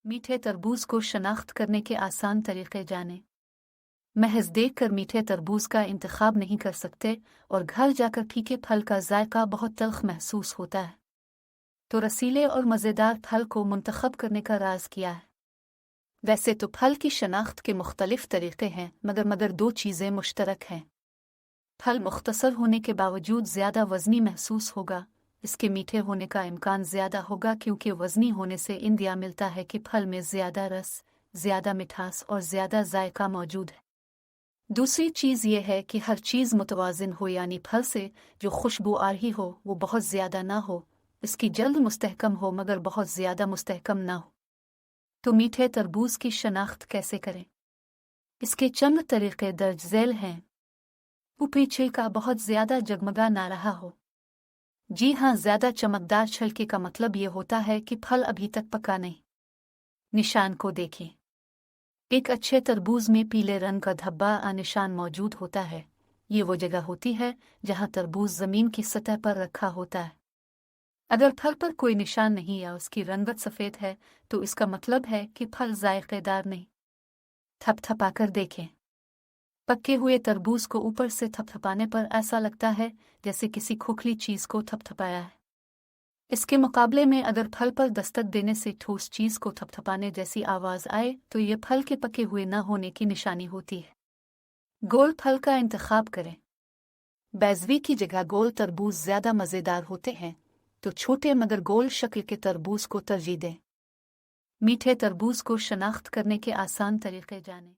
मीठे तरबूज को शनाख्त करने के आसान तरीक़े जानें। महज देखकर मीठे तरबूज का इंतखाब नहीं कर सकते और घर जाकर फीके फल का जायका बहुत तल्ख महसूस होता है, तो रसीले और मज़ेदार फल को मुंतखब करने का राज किया है। वैसे तो फल की शनाख्त के मुख्तलिफ तरीक़े हैं, मगर दो चीज़ें मुश्तरक हैं। फल मुख्तसर होने के बावजूद ज़्यादा वज़नी महसूस होगा। इसके मीठे होने का इम्कान ज़्यादा होगा क्योंकि वज़नी होने से इंदिया मिलता है कि फल में ज़्यादा रस, ज़्यादा मिठास और ज़्यादा जायका मौजूद है। दूसरी चीज़ यह है कि हर चीज़ मुतवाज़िन हो, यानी फल से जो खुशबू आ रही हो वो बहुत ज़्यादा ना हो, इसकी जल्द मुस्तहकम हो मगर बहुत ज़्यादा मुस्तहकम ना हो। तो मीठे तरबूज की शनाख्त कैसे करें? इसके चंद तरीक़े दर्ज झैल हैं। ऊपरी छिलका बहुत ज़्यादा जगमगा ना रहा हो। जी हाँ, ज़्यादा चमकदार छिलके का मतलब ये होता है कि फल अभी तक पका नहीं। निशान को देखें। एक अच्छे तरबूज में पीले रंग का धब्बा निशान मौजूद होता है। ये वो जगह होती है जहाँ तरबूज ज़मीन की सतह पर रखा होता है। अगर फल पर कोई निशान नहीं या उसकी रंगत सफ़ेद है तो इसका मतलब है कि फल जायकेदार नहीं। थपथपाकर देखें। पके हुए तरबूज को ऊपर से थपथपाने पर ऐसा लगता है जैसे किसी खोखली चीज़ को थपथपाया है। इसके मुकाबले में अगर फल पर दस्तक देने से ठोस चीज़ को थपथपाने जैसी आवाज़ आए तो ये फल के पके हुए न होने की निशानी होती है। गोल फल का इंतखाब करें। बैज़वी की जगह गोल तरबूज ज़्यादा मज़ेदार होते हैं, तो छोटे मगर गोल शक्ल के तरबूज को तरजीह दें। मीठे तरबूज को शनाख्त करने के आसान तरीक़े जानें।